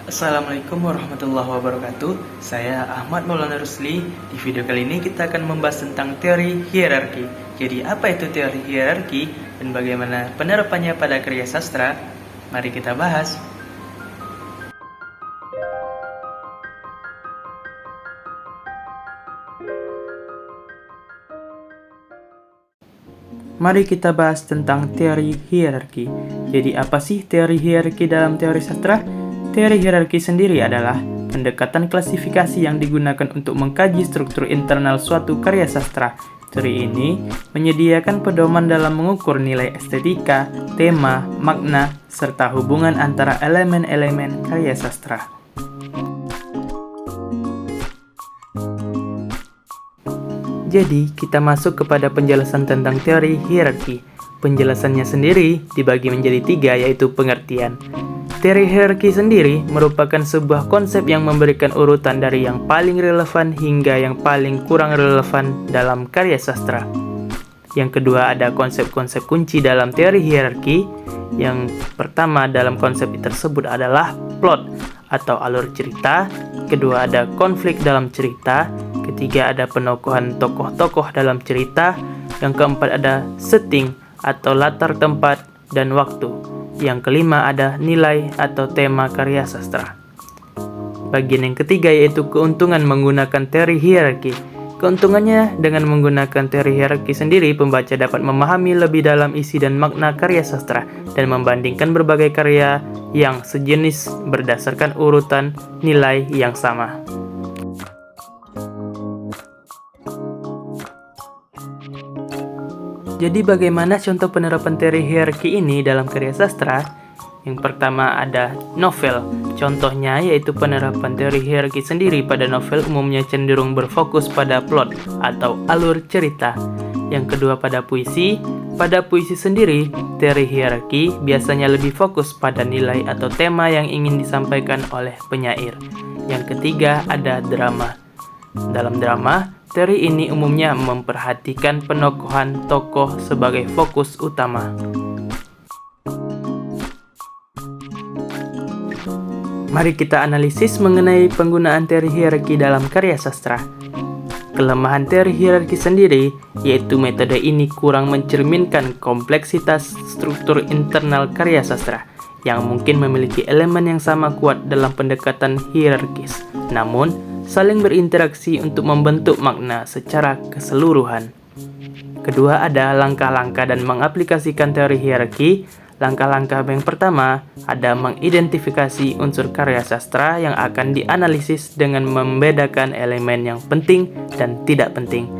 Assalamualaikum warahmatullahi wabarakatuh. Saya Ahmad Maulana Rusli. Di video kali ini kita akan membahas tentang teori hierarki. Jadi apa itu teori hierarki dan bagaimana penerapannya pada karya sastra? Mari kita bahas. Mari kita bahas tentang teori hierarki. Jadi apa sih teori hierarki dalam teori sastra? Teori hierarki sendiri adalah pendekatan klasifikasi yang digunakan untuk mengkaji struktur internal suatu karya sastra. Teori ini menyediakan pedoman dalam mengukur nilai estetika, tema, makna, serta hubungan antara elemen-elemen karya sastra. Jadi, kita masuk kepada penjelasan tentang teori hierarki. Penjelasannya sendiri dibagi menjadi 3, yaitu pengertian. Teori hierarki sendiri merupakan sebuah konsep yang memberikan urutan dari yang paling relevan hingga yang paling kurang relevan dalam karya sastra. Yang kedua, ada konsep-konsep kunci dalam teori hierarki. Yang pertama dalam konsep tersebut adalah plot atau alur cerita. Kedua, ada konflik dalam cerita. Ketiga, ada penokohan tokoh-tokoh dalam cerita. Yang keempat, ada setting atau latar tempat dan waktu. Yang kelima, ada nilai atau tema karya sastra. Bagian yang ketiga yaitu keuntungan menggunakan teori hierarki. Keuntungannya dengan menggunakan teori hierarki sendiri, pembaca dapat memahami lebih dalam isi dan makna karya sastra dan membandingkan berbagai karya yang sejenis berdasarkan urutan nilai yang sama. Jadi bagaimana contoh penerapan teori hierarki ini dalam karya sastra? Yang pertama ada novel. Contohnya yaitu penerapan teori hierarki sendiri pada novel umumnya cenderung berfokus pada plot atau alur cerita. Yang kedua pada puisi. Pada puisi sendiri, teori hierarki biasanya lebih fokus pada nilai atau tema yang ingin disampaikan oleh penyair. Yang ketiga ada drama. Dalam drama, teori ini umumnya memperhatikan penokohan tokoh sebagai fokus utama. Mari kita analisis mengenai penggunaan teori hierarki dalam karya sastra. Kelemahan teori hierarki sendiri yaitu metode ini kurang mencerminkan kompleksitas struktur internal karya sastra yang mungkin memiliki elemen yang sama kuat dalam pendekatan hierarkis, namun saling berinteraksi untuk membentuk makna secara keseluruhan. Kedua, ada langkah-langkah dan mengaplikasikan teori hierarki. Langkah-langkah yang pertama ada mengidentifikasi unsur karya sastra yang akan dianalisis dengan membedakan elemen yang penting dan tidak penting.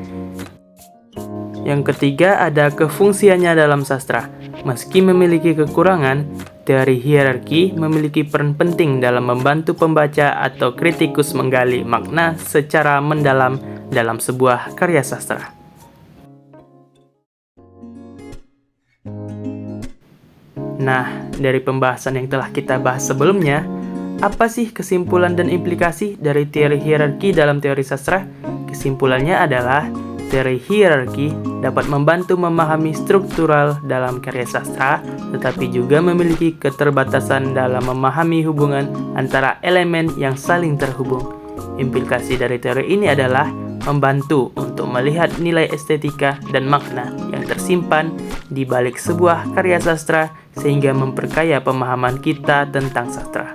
Yang ketiga ada kefungsiannya dalam sastra. Meski memiliki kekurangan, teori hierarki memiliki peran penting dalam membantu pembaca atau kritikus menggali makna secara mendalam dalam sebuah karya sastra. Nah, dari pembahasan yang telah kita bahas sebelumnya, apa sih kesimpulan dan implikasi dari teori hierarki dalam teori sastra? Kesimpulannya adalah teori hierarki dapat membantu memahami struktural dalam karya sastra, tetapi juga memiliki keterbatasan dalam memahami hubungan antara elemen yang saling terhubung. Implikasi dari teori ini adalah membantu untuk melihat nilai estetika dan makna yang tersimpan di balik sebuah karya sastra sehingga memperkaya pemahaman kita tentang sastra.